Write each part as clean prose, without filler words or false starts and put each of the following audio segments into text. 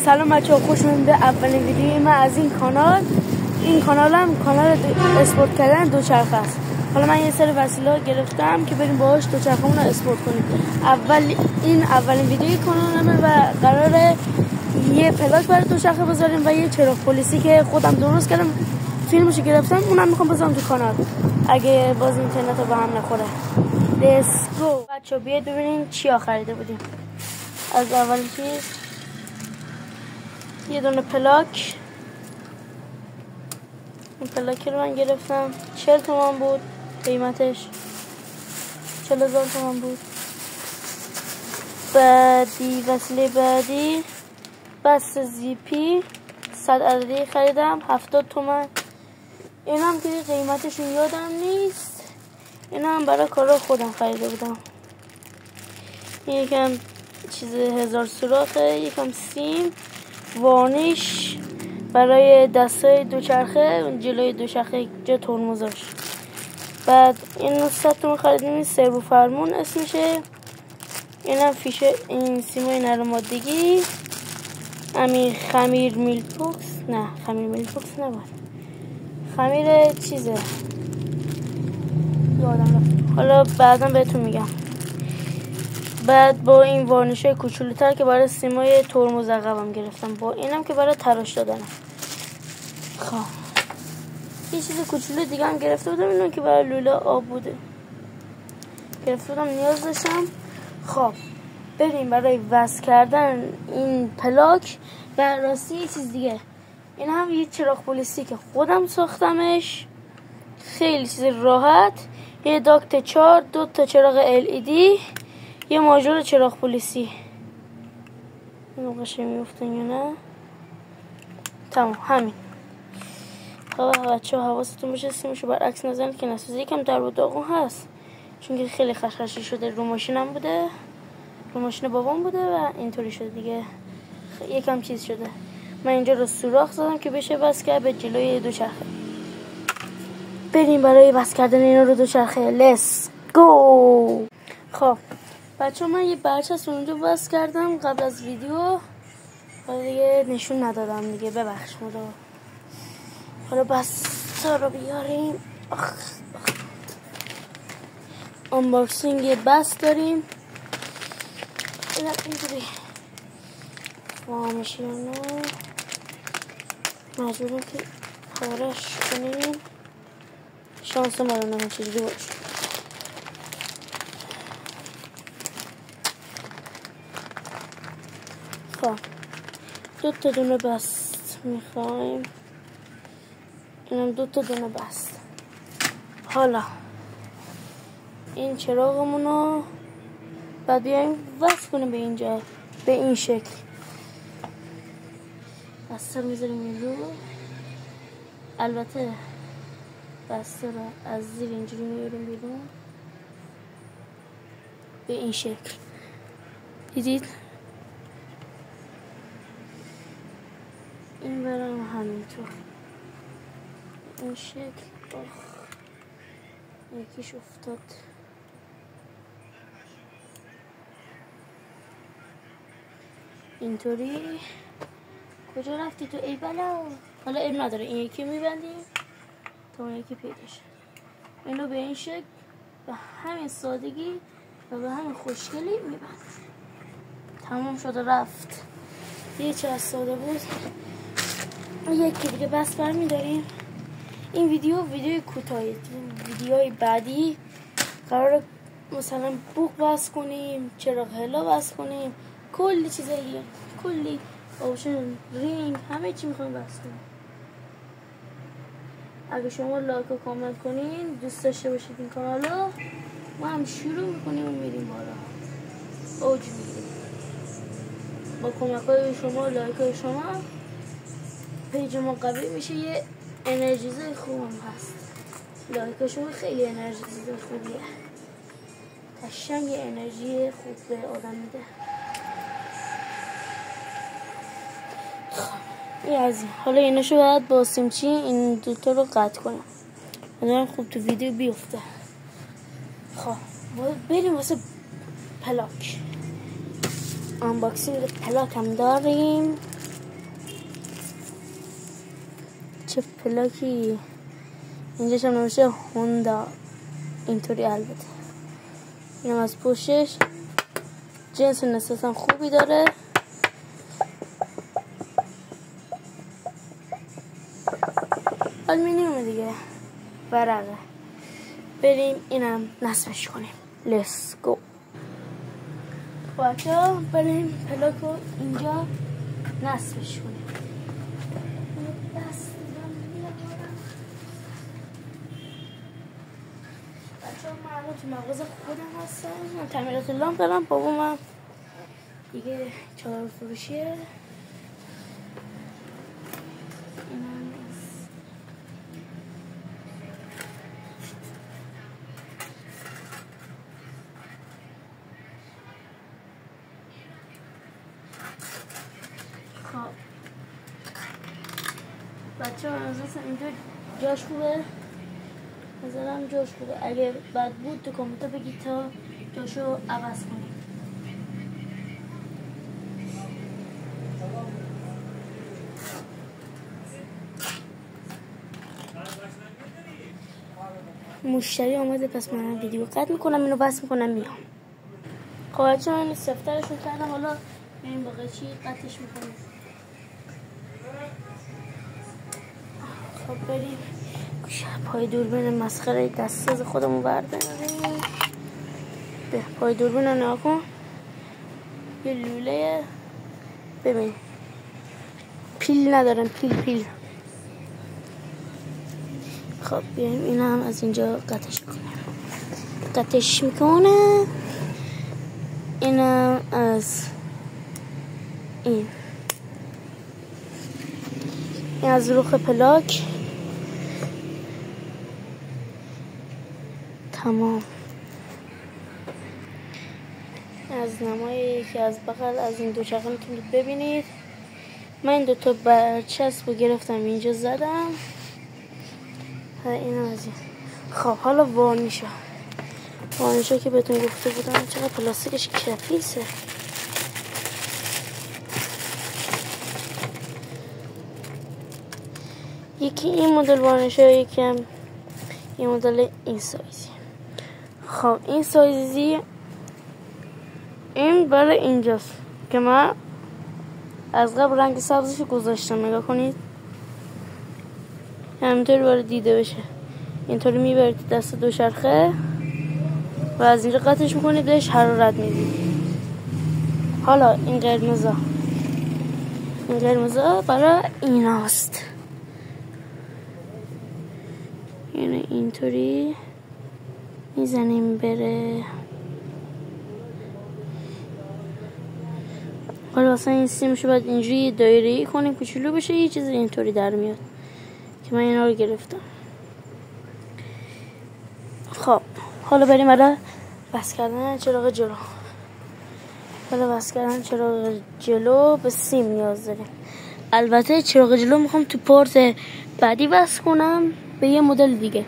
سلام بچه‌ها، خوش اومدید به اولین ویدیوی من از این کانال. این کانالم کانال اسپورت کردن دوچرخه است. حالا من یه سری وسیله گرفتم که بریم باهاش دوچرخه‌مون رو اسپورت کنیم. اولین ویدیوی کانالمه و قراره یه پلاک برای دوچرخه بذاریم و یه چراغ پلیسی که خودم درست کردم، فیلمشو گرفتم، اونم میخوام بذارم تو کانال اگه باز اینترنت رو به هم نخوره. لیتس گو بچه‌ها، بیاید ببینیم چیا خریده بودیم. از اول چیز یه دونه پلاک. این پلاکی رو من گرفتم 40 تومن بود قیمتش، 40,000 تومن بود. بعدی وسیله بعدی بس زیپی 100 عددی خریدم 70 تومن. این هم که قیمتشون یادم نیست، این هم برای کار خودم خریده بودم. این یکم چیز 1000 سوراخه، یکم سیم، وارنیش برای دستای دوچرخه، جلوی دوچرخه جا ترمزاش. بعد این 100 تومن خریدیم، این سرو فرمون اسمشه. اینم فیشه، این سیمای نرمادگی، همین خمیر میلپوکس، نه خمیر میلپوکس نبود، خمیر چیزه یادم رفت، حالا بعدا بهتون میگم. بعد با این وارنیشای کوچولوتر که برای سیمای ترمز عقبم گرفتم، با اینم که برای تراش دادنه. خب یه چیز کوچولو دیگه هم گرفته بودم، اینو که برای لوله آب بوده گرفته بودم، نیاز داشتم. خب بریم برای وصل کردن این پلاک. و راستی یه چیز دیگه، این هم یه چراغ پلیسی که خودم ساختمش، خیلی چیز راحت. یه داکت 4، 2 تا چراغ LED، یه ماژور چراغ پلیسی. این قشنگ میفتن یا نه؟ تمام، همین. خب بچه‌ها حواستون باشه سیمشو برعکس نزنید که نسوزه. یکم در و داغون هست چون که خیلی خشخشی شده، رو ماشینم بوده، رو ماشین بابام بوده و اینطوری شده دیگه، یکم چیز شده. من اینجا رو سوراخ زدم که بشه وصل کرد به جلوی دوچرخه. بریم برای وصل کردن اینا رو دوچرخه. لیتس گو. خب بچه‌ها، من یه برچسب اونجا وصل کردم قبل از ویدیو، حالا دیگه نشون ندادم دیگه، ببخش مدا. حالا بستا رو بیاریم. آنباکسینگ یه بس داریم، اینجوری فاهمشیانو مجبوریم که پارش کنیم. شانس ما رو نمید چجوری باشه. خب 2 تا دونه بست میخوایم، اینم 2 تا دونه بست. حالا این چراغمونو بعد بیایم وصل کنیم به اینجا، به این شکل. بسته رو میذاریم این رو، البته بسته رو از زیر اینجوری میاریم بیرون به این شکل، دیدید؟ این برام همینطور این شکل. یکیش افتاد. اینطوری. کجا رفتی تو ای بلا؟ حالا عیب نداره، این یکی میبندیم تا اون یکی پیدا شه. اینو به این شکل به همین سادگی و به همین خوشگلی میبندیم. تمام شده رفت. یه چه از ساده بود. یکی دیگه بس برمیداریم. این ویدیوی کوتاهی. ویدیوهای بعدی قراره مثلا بوق بس کنیم، چراغ هلا بس کنیم، کلی چیزایی، کلی آپشن، رینگ، همه چی میخوایم بس کنیم. اگه شما لایک و کامنت کنین، دوست داشته باشید این کانالو، ما هم شروع میکنیم و میریم بالا، اوج میگیریم. با کمک های شما، لایک های شما، پیج ما قوی میشه. یه انرژیزه خوب هم هست. لایک شما خیلی انرژیزه خوبیه، قشنگ انرژی خوب به آدم میده. این از این. حالا ایناشو باید با سیمچی این دوتا رو قطع کنم، امیدوارم خوب تو ویدیو بیفته. خب بریم واسه پلاک. آنباکسینگ پلاک هم داریم. چه پلاکی. اینجاش هم نمیشه هوندا، اینطوری. البته اینم از پشتش جنس نسبتا خوبی داره. آلومینیوم دیگه، ورقه. بریم اینم نصبش کنیم. لیتس گو. بچه‌ها بریم پلاکو اینجا نصبش کنیم. بچه‌ها من تو مغازه خودم هستم. من تعمیرات لامپ دارم. بابام دیگه چهار فروشیه. بچه ها نظرم اینجا جاش خوبه. نظرم جاش خوبه. اگه بد بود تو کامنت بگید تا جاشو عوض کنیم. مشتری آمده، پس من ویدیو قطع میکنم، اینو بس میکنم میام. خب بچه ها این سفترشون کردم. حالا بریم با قیچی قطعش میکنیم. خب بریم پای دوربین مسخره دستساز خودمون برداریم. به پای دوربین رو نگاه کن. یه لوله. ببین پیل ندارم. پیل. خب بیایم این هم از اینجا قطعش میکنه. اینم از این از رخ پلاک. تمام. از نمای یکی از بغل از این دوچرخه میتونید ببینید. من این دوتا برچسب رو گرفتم اینجا زدم. این از این. خب حالا وانیشا که بهتون گفته بودم چقدر پلاستیکش کثیفه. یکی این مدل وانیشا، یکی هم این مدل این سایزی. خب این سایزی این برای اینجاست که من از قبل رنگ سبزش گذاشتم. نگاه کنید همینطوری برای دیده بشه. اینطوری میبرید دست دوچرخه و از اینجا قطعش میکنید، بهش حرارت میدید. حالا این قرمزا برای ایناست. یعنی اینطوری میزنیم بره. حالا اصلا این سیمشو باید اینجوری دایره‌ای کنیم کوچولو بشه، یه چیز اینطوری در میاد که من اینا رو گرفتم. خب حالا بریم برای بس کردن چراغ جلو. برای بس کردن چراغ جلو به سیم نیاز داریم. البته چراغ جلو میخوام تو پورت بعدی بس کنم به یه مدل دیگه.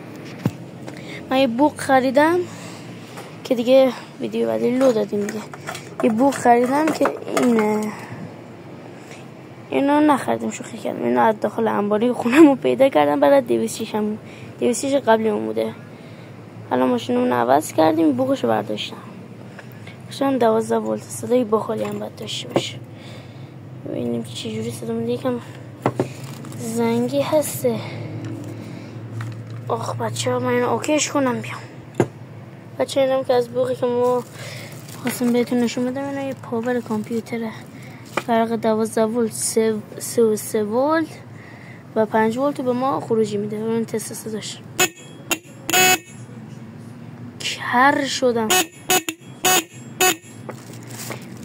من یه بوق خریدم که دیگه ویدیو بعدی لو دادیم دیگه. یه بوق خریدم که اینو نخریدم، شوخی کردم. اینو از داخل انباری خونمو پیدا کردم. بعد 206 قبلیمون بوده. حالا ماشینمون عوض کردیم، بوقشو برداشتم. شام 12 ولت صدای بخاری هم باید داشته باشه. ببینیم چه جوری صدا میده. یکم زنگی هسته. آخ بچه ها من اینو اوکیش کنم بیام. بچه اینم که از بوقی که ما خواستم بهتون نشون بدم، اینو یه پاور کامپیوتره. فرق 12 ولت 3 ولت و 5 ولت به ما خروجی میده. اون تست صداش کر شدم.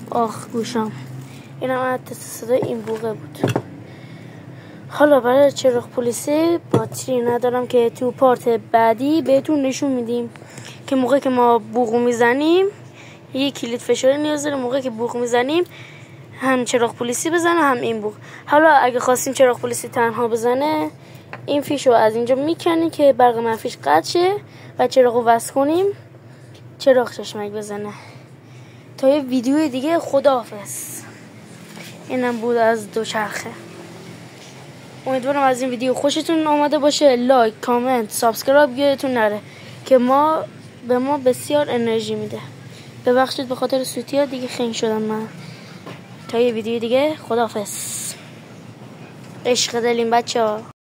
آخ گوشم. اینم از تست صدای این بوقه بود. حالا برای چراغ پلیسی باتری ندارم که تو پارت بعدی بهتون نشون میدیم که موقع که ما بوق میزنیم یه کلید فشاری نیاز داره. موقع که بوق میزنیم هم چراغ پلیسی بزنه هم این بوق. حالا اگه خواستیم چراغ پلیسی تنها بزنه، این فیشو از اینجا میکنیم که برق منفیش قطع شه و چراغو وصل کنیم چراغ چشمک بزنه. تا یه ویدیو دیگه، خداحافظ. اینم بود از دوچرخه. امیدوارم از این ویدیو خوشتون اومده باشه. لایک، کامنت، سابسکرایب یادتون نره که به ما بسیار انرژی میده. ببخشید به خاطر سوتی ها دیگه خنگ شدم من. تا یه ویدیو دیگه، خداحافظ. عشق دلیم بچه ها.